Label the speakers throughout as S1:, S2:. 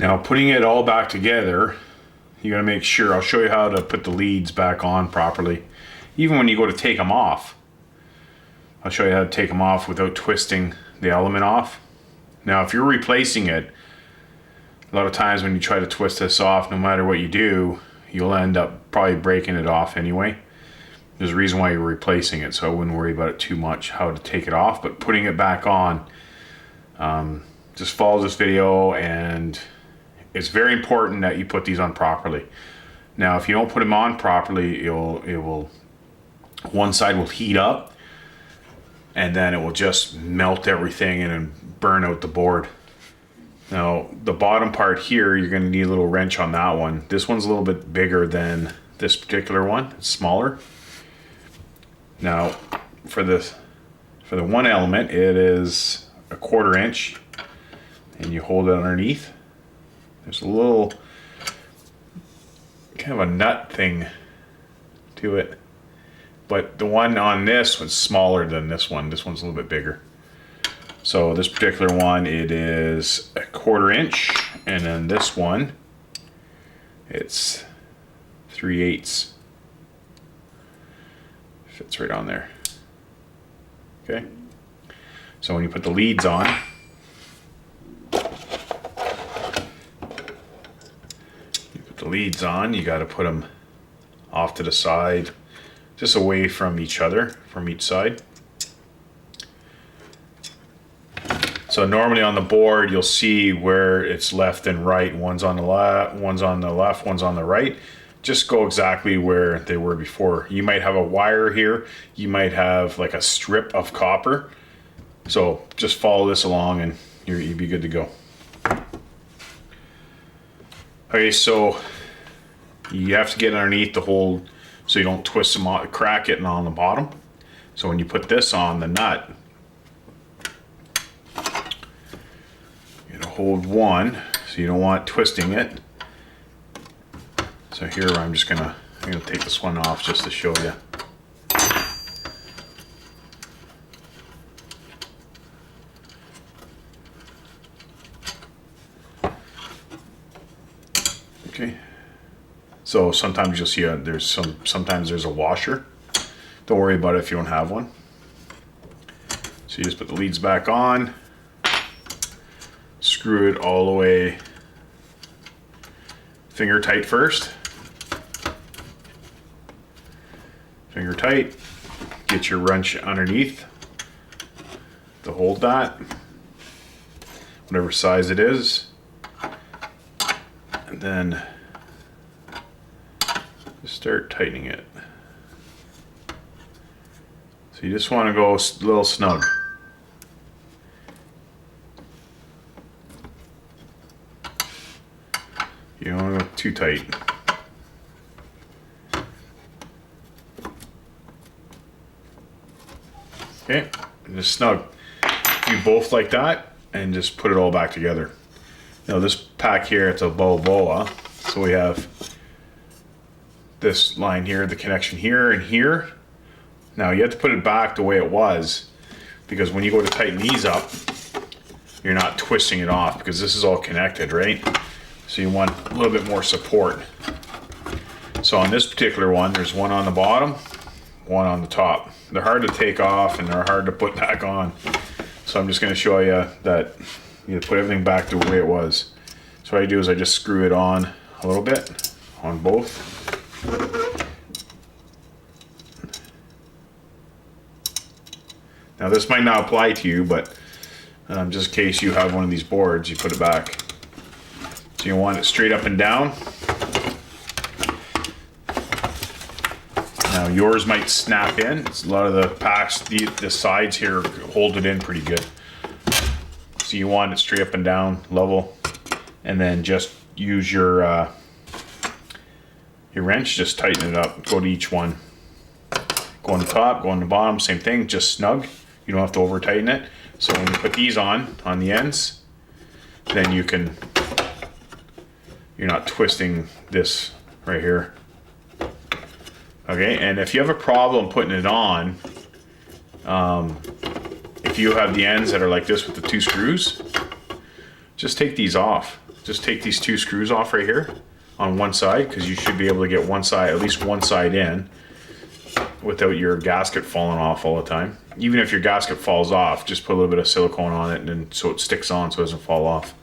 S1: Now putting it all back together, you gotta make sure, I'll show you how to put the leads back on properly. Even when you go to take them off, I'll show you how to take them off without twisting the element off. Now if you're replacing it, a lot of times when you try to twist this off, no matter what you do, you'll end up probably breaking it off anyway. There's a reason why you're replacing it, so I wouldn't worry about it too much, how to take it off. But putting it back on, just follow this video, and it's very important that you put these on properly. Now if you don't put them on properly, one side will heat up, and then it will just melt everything and burn out the board. Now the bottom part here, you're going to need a little wrench on that one. This one's a little bit bigger than this particular one. It's smaller. Now for the one element, it is a 1/4 inch, and you hold it underneath. There's a little kind of a nut thing to it, but the one on this was smaller than this one. This one's a little bit bigger. So this particular one, it is a 1/4 inch, and then this one, it's 3/8. Fits right on there. Okay. So when you put the leads on, you got to put them off to the side, just away from each other, from each side. So normally on the board, you'll see where it's left and right. One's on the left, one's on the left, one's on the right. Just go exactly where they were before. You might have a wire here. You might have like a strip of copper. So just follow this along and you'll be good to go. Okay, so you have to get underneath the hole so you don't twist them off, crack it on the bottom. So when you put this on the nut, hold one, so you don't want twisting it. So here I'm gonna take this one off just to show you. Okay. So sometimes you'll see sometimes there's a washer. Don't worry about it if you don't have one. So you just put the leads back on. Screw it all the way finger tight first. Finger tight. Get your wrench underneath to hold that, whatever size it is, and then just start tightening it. So you just want to go a little snug. You don't want to go too tight. Okay, and just snug. Do both like that and just put it all back together. Now this pack here, it's a boa, so we have this line here, the connection here and here. Now you have to put it back the way it was, because when you go to tighten these up, you're not twisting it off because this is all connected, right? So you want a little bit more support. So on this particular one, there's one on the bottom, one on the top. They're hard to take off and they're hard to put back on. So I'm just going to show you that you put everything back the way it was. So what I do is I just screw it on a little bit on both. Now this might not apply to you, but just in case you have one of these boards, you put it back. So you want it straight up and down. Now yours might snap in. A lot of the packs, the sides here hold it in pretty good. So you want it straight up and down, level, and then just use your wrench, just tighten it up. Go to each one. Go on the top, go on the bottom, same thing, just snug. You don't have to over tighten it. So when you put these on the ends, then you're not twisting this right here. Okay, and if you have a problem putting it on, if you have the ends that are like this with the two screws, just take these off. just take these 2 screws off right here on one side, because you should be able to get one side, at least one side in, without your gasket falling off all the time. Even if your gasket falls off, just put a little bit of silicone on it, and then so it sticks on so it doesn't fall off.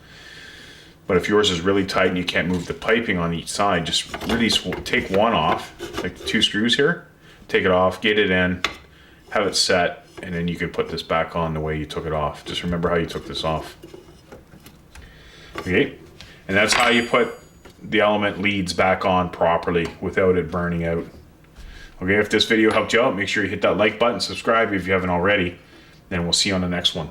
S1: But if yours is really tight and you can't move the piping on each side, just really take one off, like 2 screws here, take it off, get it in, have it set, and then you can put this back on the way you took it off. Just remember how you took this off. Okay, and that's how you put the element leads back on properly without it burning out. Okay, if this video helped you out, make sure you hit that like button, subscribe if you haven't already, and we'll see you on the next one.